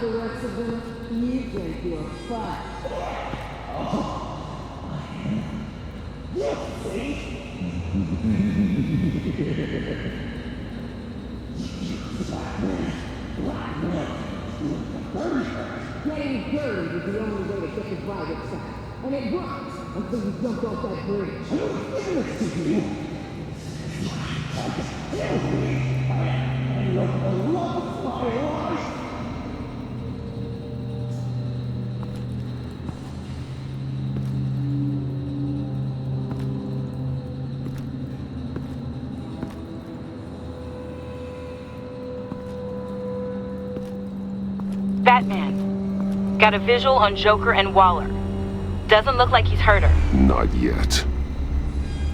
The rest of them, you can do a fight. Getting dirty is the only way to get the private side. And it works until you jump off that bridge. Batman. Got a visual on Joker and Waller. Doesn't look like he's hurt her. Not yet.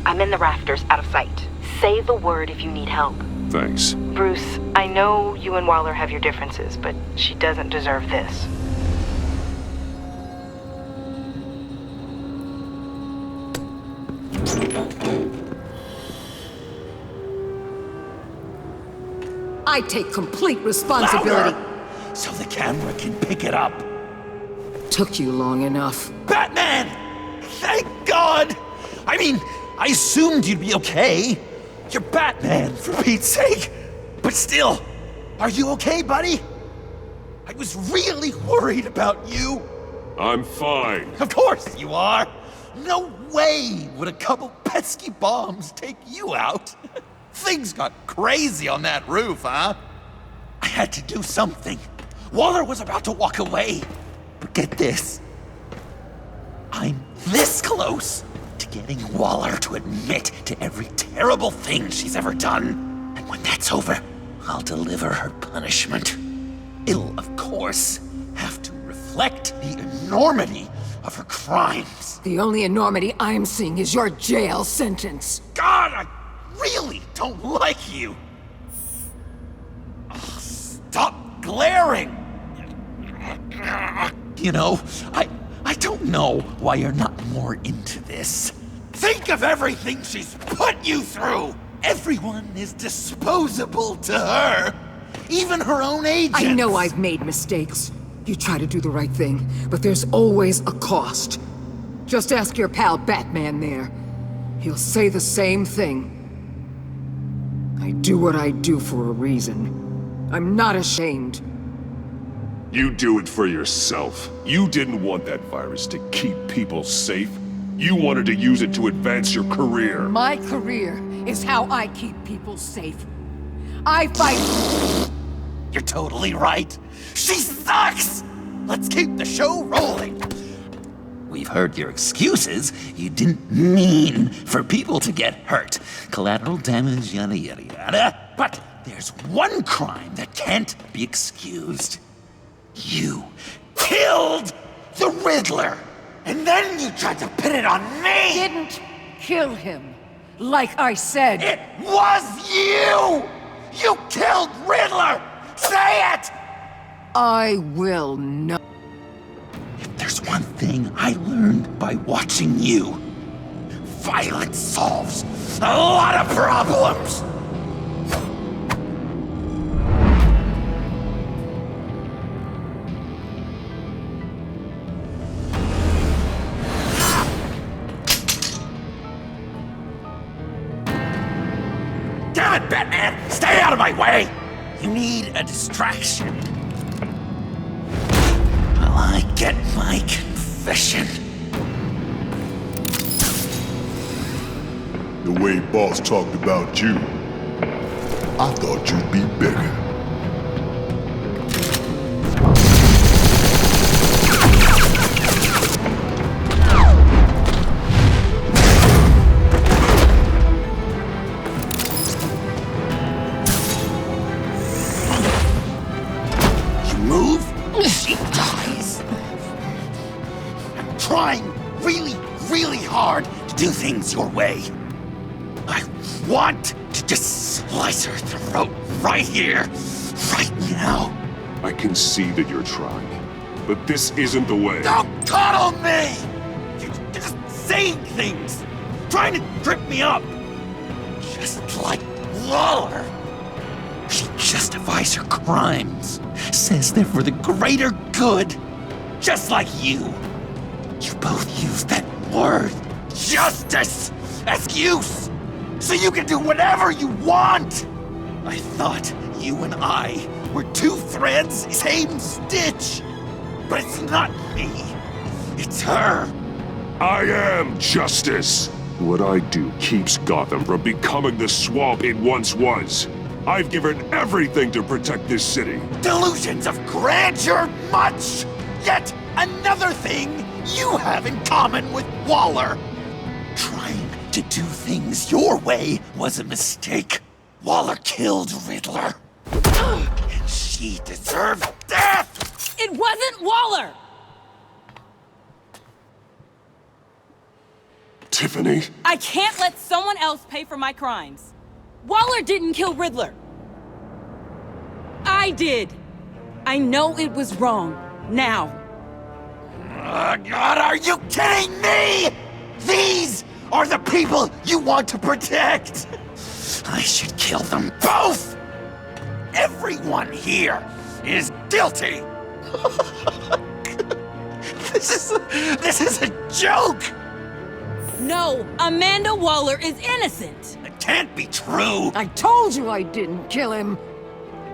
I'm in the rafters, out of sight. Say the word if you need help. Thanks. Bruce, I know you and Waller have your differences, but she doesn't deserve this. I take complete responsibility. Louder! So the camera can pick it up. Took you long enough. Batman! Thank God! I mean, I assumed you'd be okay. You're Batman, for Pete's sake. But still, are you okay, buddy? I was really worried about you. I'm fine. Of course you are. No way would a couple pesky bombs take you out. Things got crazy on that roof, huh? I had to do something. Waller was about to walk away. But get this. I'm this close to getting Waller to admit to every terrible thing she's ever done. And when that's over, I'll deliver her punishment. It'll, of course, have to reflect the enormity of her crimes. The only enormity I'm seeing is your jail sentence. God, I really don't like you. Oh, stop glaring. You know, I don't know why you're not more into this. Think of everything she's put you through. Everyone is disposable to her. Even her own agents. I know I've made mistakes. You try to do the right thing, but there's always a cost. Just ask your pal Batman there. He'll say the same thing. I do what I do for a reason. I'm not ashamed. You do it for yourself. You didn't want that virus to keep people safe. You wanted to use it to advance your career. My career is how I keep people safe. I fight... You're totally right. She sucks! Let's keep the show rolling. We've heard your excuses. You didn't mean for people to get hurt. Collateral damage, yada yada yada. But there's one crime that can't be excused. You killed the Riddler! And then you tried to pin it on me! Didn't kill him, like I said. It was you! You killed Riddler! Say it! I will not. If there's one thing I learned by watching you, violence solves a lot of problems! Damn it, Batman! Stay out of my way! You need a distraction. While I get my confession. The way Boss talked about you, I thought you'd be bigger. She dies. I'm trying really, really hard to do things your way. I want to just slice her throat right here, right now. I can see that you're trying, but this isn't the way. Don't coddle me! You're just saying things, trying to trip me up. Just like Waller. She justifies her crimes, says they're for the greater good, just like you. You both use that word, justice, as use, so you can do whatever you want. I thought you and I were two threads, same stitch. But it's not me. It's her. I am justice. What I do keeps Gotham from becoming the swamp it once was. I've given everything to protect this city. Delusions of grandeur much. Yet another thing you have in common with Waller. Trying to do things your way was a mistake. Waller killed Riddler. And she deserved death! It wasn't Waller! Tiffany? I can't let someone else pay for my crimes. Waller didn't kill Riddler. I did. I know it was wrong. Now. God, are you kidding me? These are the people you want to protect. I should kill them both. Everyone here is guilty. This is a joke. No, Amanda Waller is innocent. It can't be true. I told you I didn't kill him.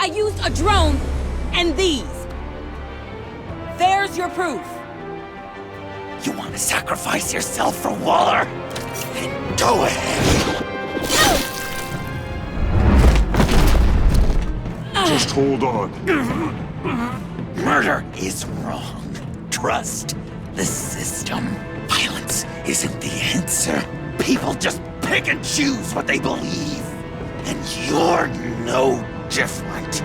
I used a drone and these. There's your proof. You want to sacrifice yourself for Waller? Then go ahead. Just hold on. Murder is wrong. Trust the system. Violence isn't the answer. People just pick and choose what they believe. And you're no different.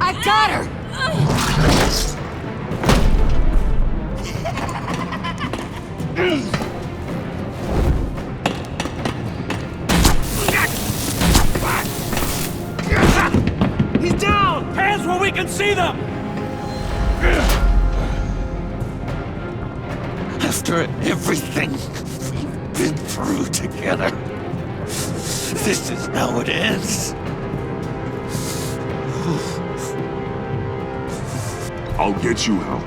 I got her! He's down! Hands where we can see them! After everything we've been through together, this is how it ends. I'll get you help.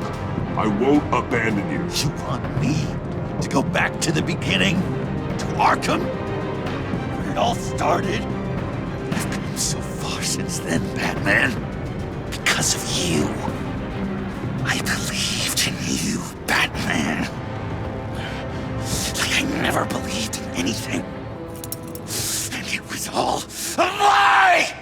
I won't abandon you. You want me to go back to the beginning? To Arkham? Where it all started? I've come so far since then, Batman. Because of you. I believed in you, Batman. Like I never believed in anything. And it was all a lie!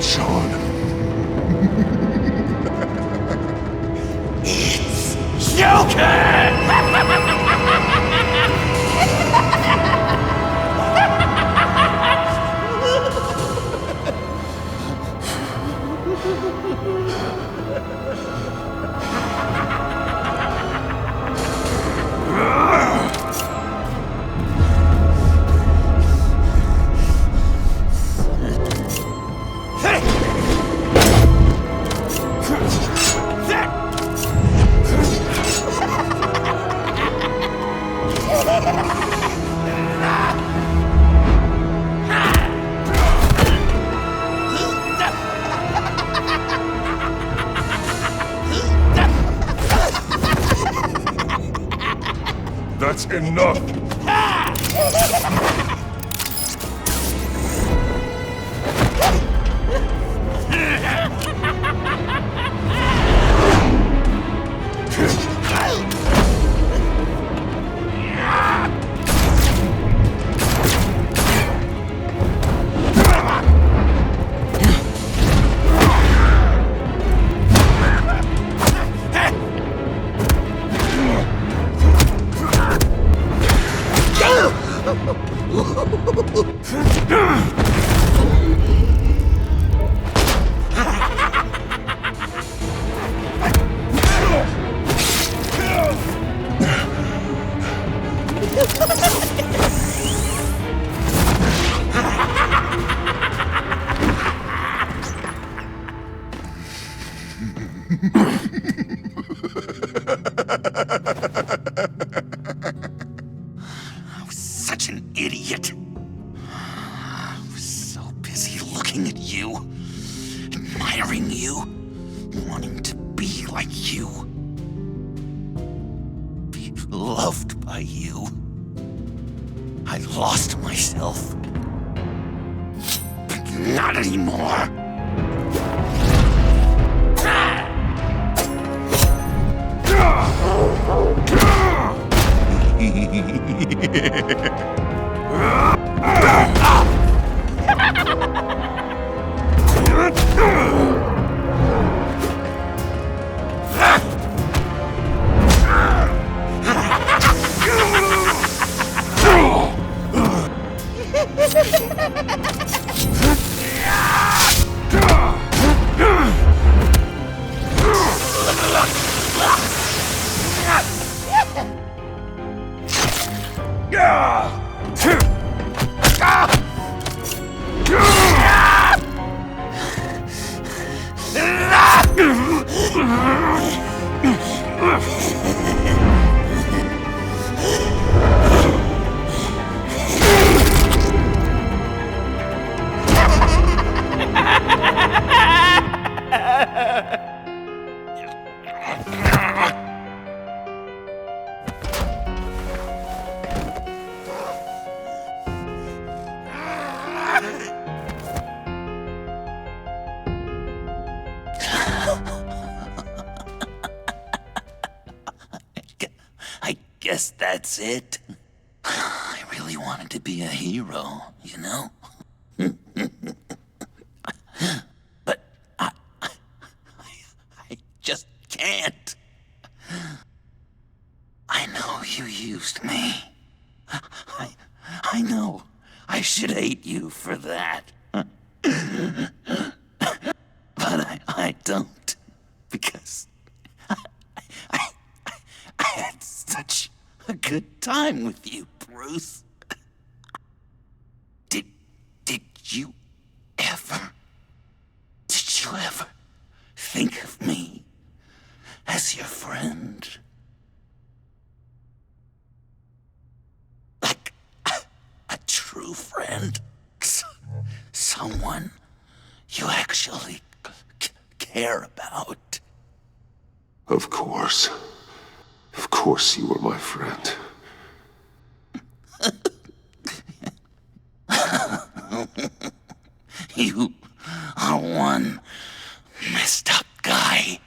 Sean. It's Joker! That's enough! I was such an idiot. I was so busy looking at you, admiring you, wanting to be like you, be loved by you. I lost myself. But not anymore. I guess that's it. I really wanted to be a hero, you know? But I just can't. I know you used me. I know I should hate you for that. But I don't, because I had such a good time with you, Bruce. Did you ever think of me as your friend? Like a true friend? Someone you actually care about? Of course. Of course you were my friend. You are one messed up guy.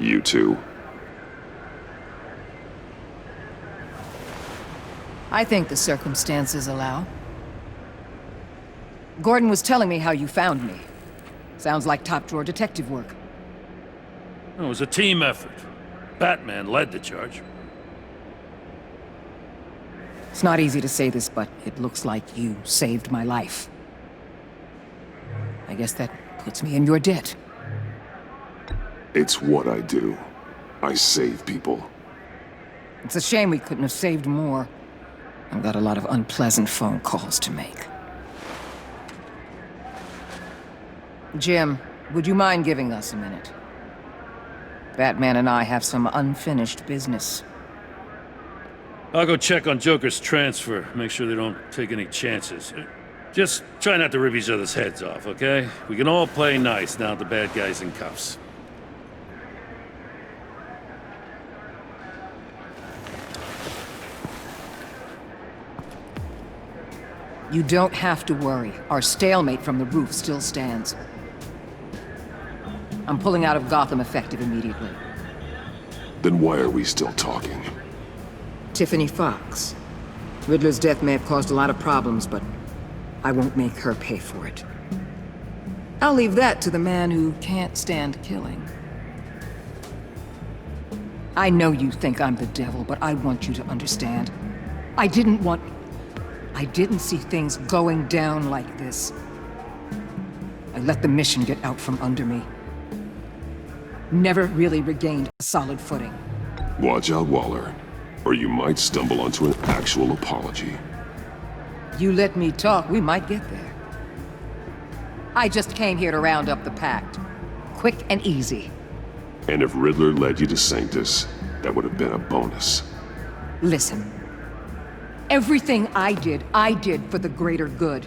You too. I think the circumstances allow. Gordon was telling me how you found me. Sounds like top-drawer detective work. It was a team effort. Batman led the charge. It's not easy to say this, but it looks like you saved my life. I guess that puts me in your debt. It's what I do. I save people. It's a shame we couldn't have saved more. I've got a lot of unpleasant phone calls to make. Jim, would you mind giving us a minute? Batman and I have some unfinished business. I'll go check on Joker's transfer, make sure they don't take any chances. Just try not to rip each other's heads off, okay? We can all play nice now that the bad guy's in cuffs. You don't have to worry. Our stalemate from the roof still stands. I'm pulling out of Gotham effective immediately. Then why are we still talking? Tiffany Fox. Riddler's death may have caused a lot of problems, but I won't make her pay for it. I'll leave that to the man who can't stand killing. I know you think I'm the devil, but I want you to understand. I didn't see things going down like this. I let the mission get out from under me. Never really regained a solid footing. Watch out, Waller, or you might stumble onto an actual apology. You let me talk, we might get there. I just came here to round up the pact. Quick and easy. And if Riddler led you to Sanctus, that would have been a bonus. Listen. Everything I did for the greater good.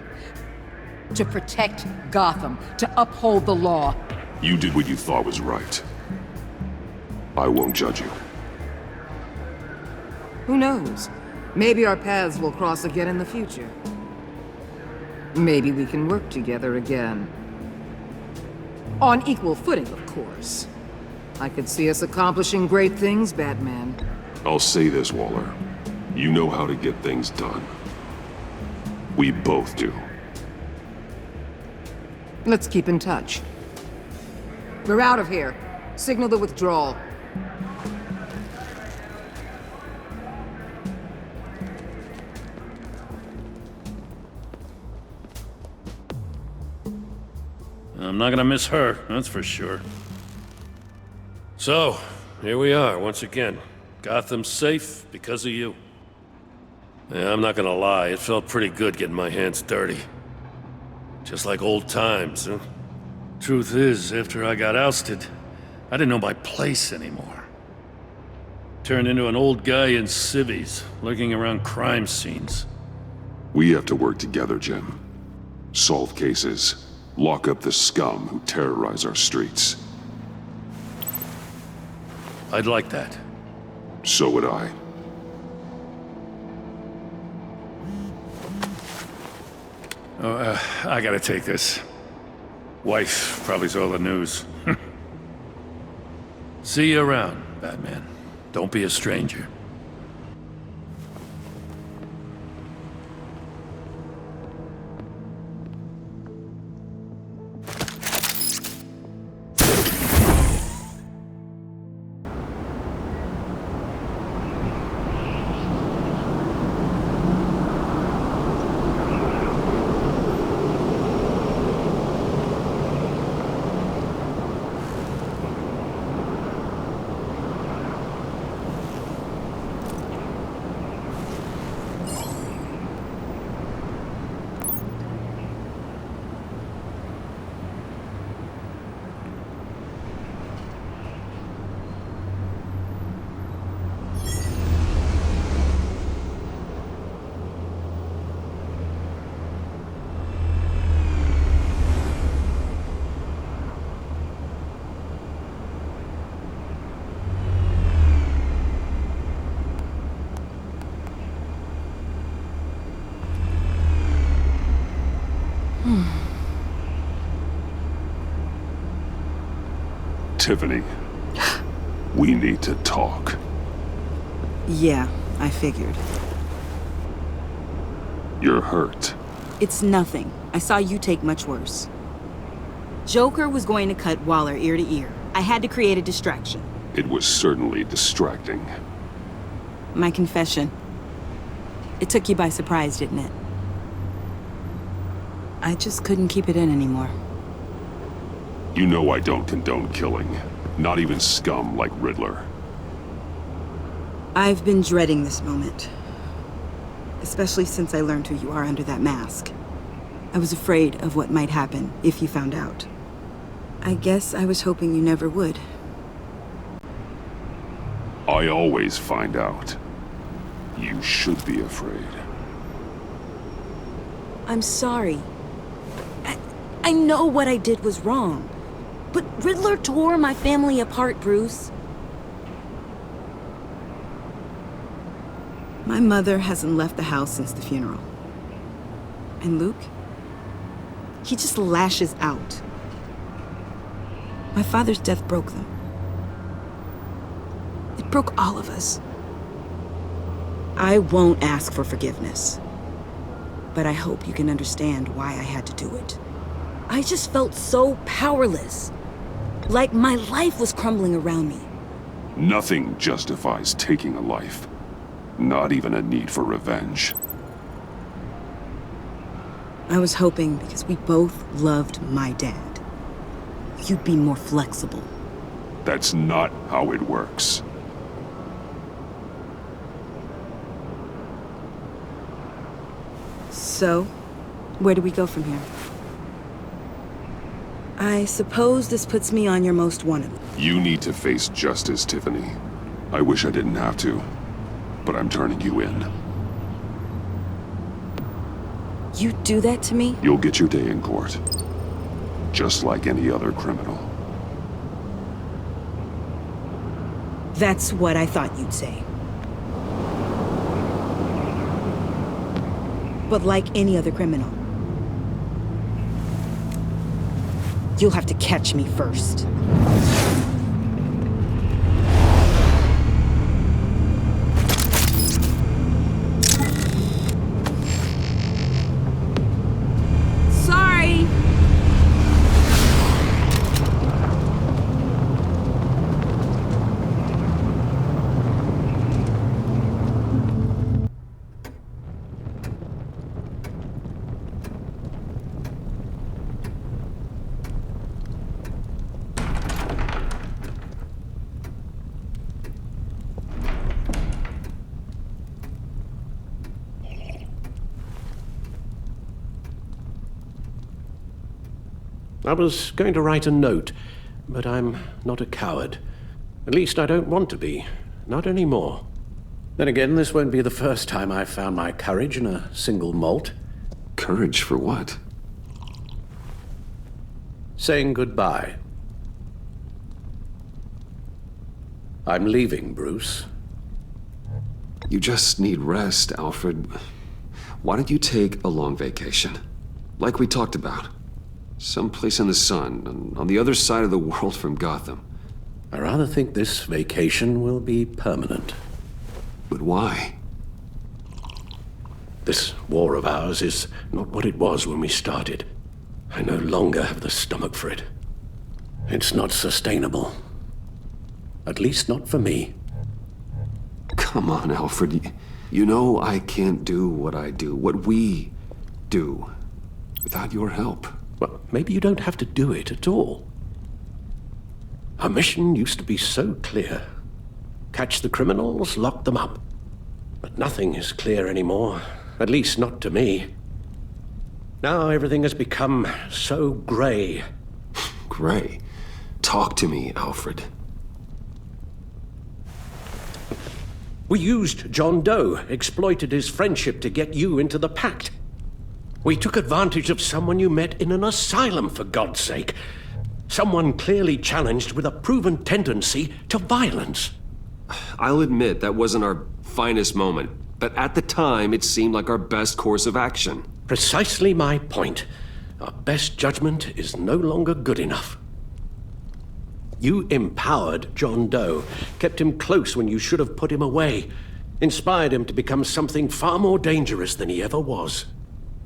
To protect Gotham, to uphold the law. You did what you thought was right. I won't judge you. Who knows? Maybe our paths will cross again in the future. Maybe we can work together again. On equal footing, of course. I could see us accomplishing great things, Batman. I'll say this, Waller. You know how to get things done. We both do. Let's keep in touch. We're out of here. Signal the withdrawal. I'm not gonna miss her, that's for sure. So, here we are, once again. Gotham's safe because of you. Yeah, I'm not gonna lie, it felt pretty good getting my hands dirty. Just like old times, huh? Truth is, after I got ousted, I didn't know my place anymore. Turned into an old guy in civvies, lurking around crime scenes. We have to work together, Jim. Solve cases. Lock up the scum who terrorize our streets. I'd like that. So would I. I gotta take this. Wife probably saw the news. See you around, Batman. Don't be a stranger. Tiffany, we need to talk. Yeah, I figured. You're hurt. It's nothing. I saw you take much worse. Joker was going to cut Waller ear to ear. I had to create a distraction. It was certainly distracting. My confession. It took you by surprise, didn't it? I just couldn't keep it in anymore. You know I don't condone killing. Not even scum like Riddler. I've been dreading this moment. Especially since I learned who you are under that mask. I was afraid of what might happen if you found out. I guess I was hoping you never would. I always find out. You should be afraid. I'm sorry. I know what I did was wrong. But Riddler tore my family apart, Bruce. My mother hasn't left the house since the funeral. And Luke? He just lashes out. My father's death broke them. It broke all of us. I won't ask for forgiveness. But I hope you can understand why I had to do it. I just felt so powerless. Like my life was crumbling around me. Nothing justifies taking a life. Not even a need for revenge. I was hoping because we both loved my dad, you'd be more flexible. That's not how it works. So, where do we go from here? I suppose this puts me on your most wanted. You need to face justice, Tiffany. I wish I didn't have to, but I'm turning you in. You do that to me? You'll get your day in court. Just like any other criminal. That's what I thought you'd say. But like any other criminal, you'll have to catch me first. Sorry! I was going to write a note, but I'm not a coward. At least I don't want to be. Not anymore. Then again, this won't be the first time I've found my courage in a single malt. Courage for what? Saying goodbye. I'm leaving, Bruce. You just need rest, Alfred. Why don't you take a long vacation? Like we talked about. Someplace in the sun, on the other side of the world from Gotham. I rather think this vacation will be permanent. But why? This war of ours is not what it was when we started. I no longer have the stomach for it. It's not sustainable. At least not for me. Come on, Alfred. You know I can't do what I do, what we do, without your help. Well, maybe you don't have to do it at all. Our mission used to be so clear. Catch the criminals, lock them up. But nothing is clear anymore, at least not to me. Now everything has become so gray. Gray? Talk to me, Alfred. We used John Doe, exploited his friendship to get you into the pact. We took advantage of someone you met in an asylum, for God's sake. Someone clearly challenged with a proven tendency to violence. I'll admit that wasn't our finest moment, but at the time it seemed like our best course of action. Precisely my point. Our best judgment is no longer good enough. You empowered John Doe, kept him close when you should have put him away, inspired him to become something far more dangerous than he ever was.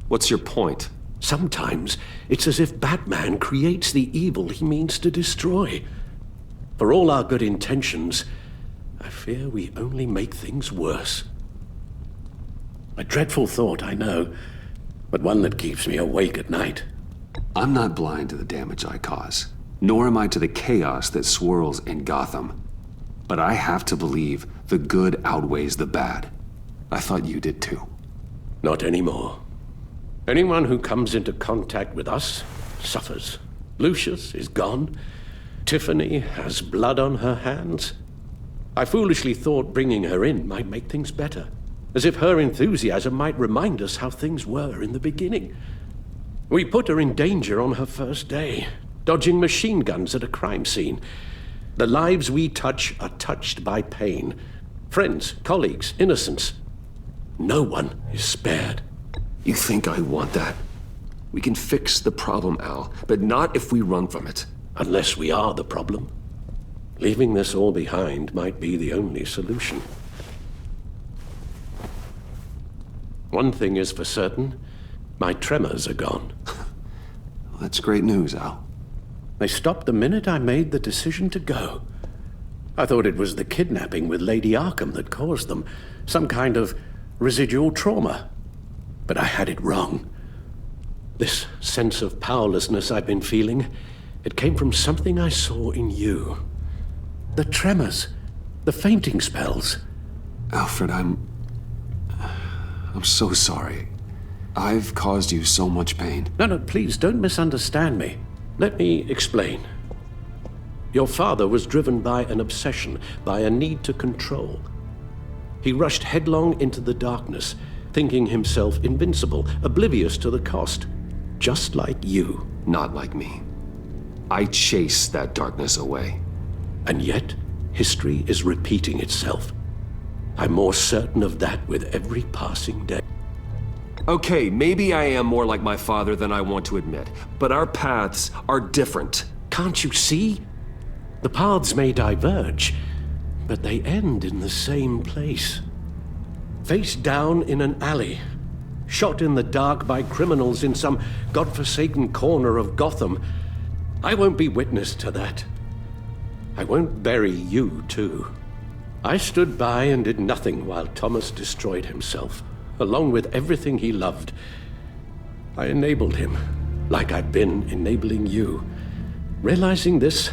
What's your point? Sometimes it's as if Batman creates the evil he means to destroy. For all our good intentions, I fear we only make things worse. A dreadful thought, I know, but one that keeps me awake at night. I'm not blind to the damage I cause, nor am I to the chaos that swirls in Gotham. But I have to believe the good outweighs the bad. I thought you did too. Not anymore. Anyone who comes into contact with us suffers. Lucius is gone. Tiffany has blood on her hands. I foolishly thought bringing her in might make things better, as if her enthusiasm might remind us how things were in the beginning. We put her in danger on her first day, dodging machine guns at a crime scene. The lives we touch are touched by pain. Friends, colleagues, innocents. No one is spared. You think I want that? We can fix the problem, Al, but not if we run from it. Unless we are the problem. Leaving this all behind might be the only solution. One thing is for certain, my tremors are gone. That's great news, Al. They stopped the minute I made the decision to go. I thought it was the kidnapping with Lady Arkham that caused them, some kind of residual trauma. But I had it wrong. This sense of powerlessness I've been feeling, it came from something I saw in you. The tremors, the fainting spells. Alfred, I'm so sorry. I've caused you so much pain. No, please don't misunderstand me. Let me explain. Your father was driven by an obsession, by a need to control. He rushed headlong into the darkness, thinking himself invincible, oblivious to the cost. Just like you. Not like me. I chased that darkness away. And yet, history is repeating itself. I'm more certain of that with every passing day. Okay, maybe I am more like my father than I want to admit, but our paths are different. Can't you see? The paths may diverge, but they end in the same place. Face down in an alley, shot in the dark by criminals in some godforsaken corner of Gotham. I won't be witness to that. I won't bury you, too. I stood by and did nothing while Thomas destroyed himself, along with everything he loved. I enabled him, like I've been enabling you. Realizing this,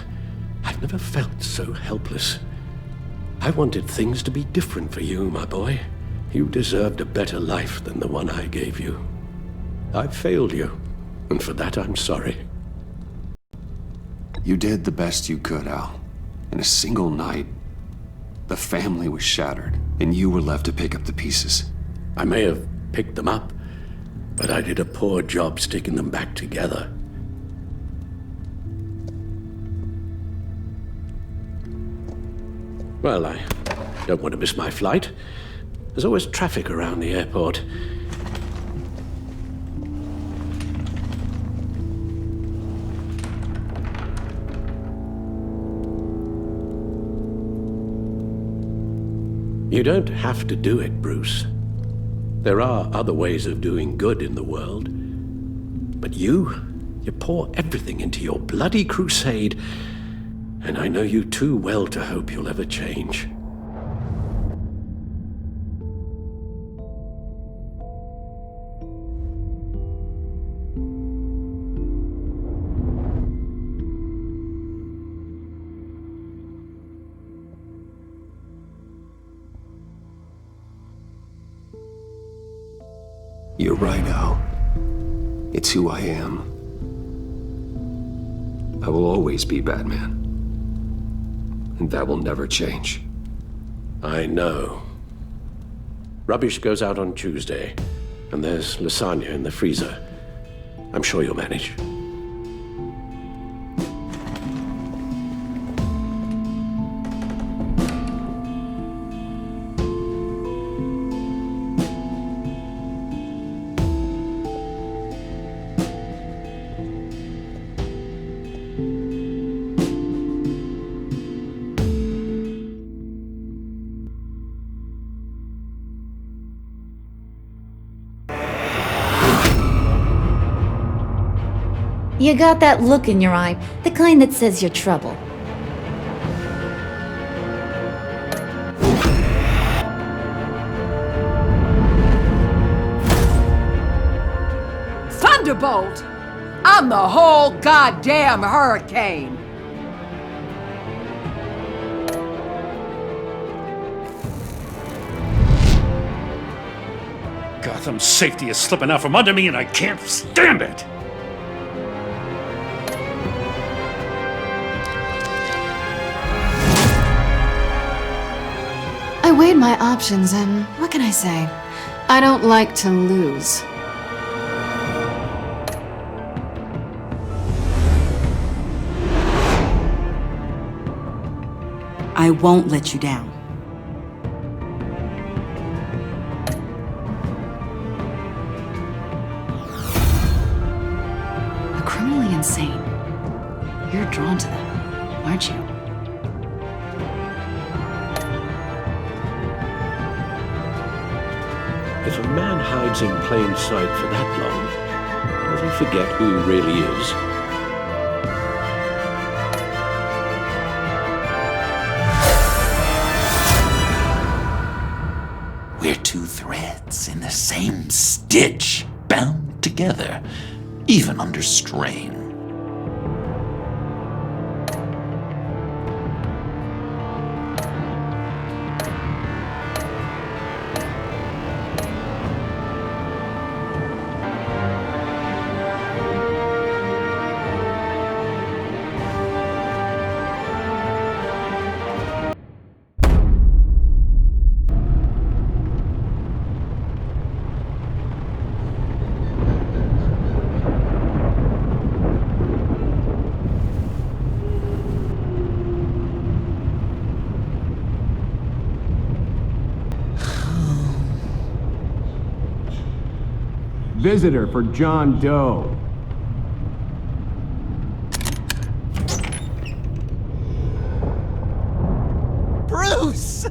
I've never felt so helpless. I wanted things to be different for you, my boy. You deserved a better life than the one I gave you. I failed you, and for that I'm sorry. You did the best you could, Al. In a single night, the family was shattered, and you were left to pick up the pieces. I may have picked them up, but I did a poor job sticking them back together. Well, I don't want to miss my flight. There's always traffic around the airport. You don't have to do it, Bruce. There are other ways of doing good in the world. But you pour everything into your bloody crusade, and I know you too well to hope you'll ever change. You're right, Al. It's who I am. I will always be Batman. And that will never change. I know. Rubbish goes out on Tuesday, and there's lasagna in the freezer. I'm sure you'll manage. You got that look in your eye, the kind that says you're trouble. Thunderbolt! I'm the whole goddamn hurricane! Gotham's safety is slipping out from under me and I can't stand it! I weighed my options and what can I say? I don't like to lose. I won't let you down. insane. You're drawn to them, aren't you? If a man hides in plain sight for that long, does he forget who he really is? We're two threads in the same stitch, bound together, even under strain. Visitor for John Doe. Bruce!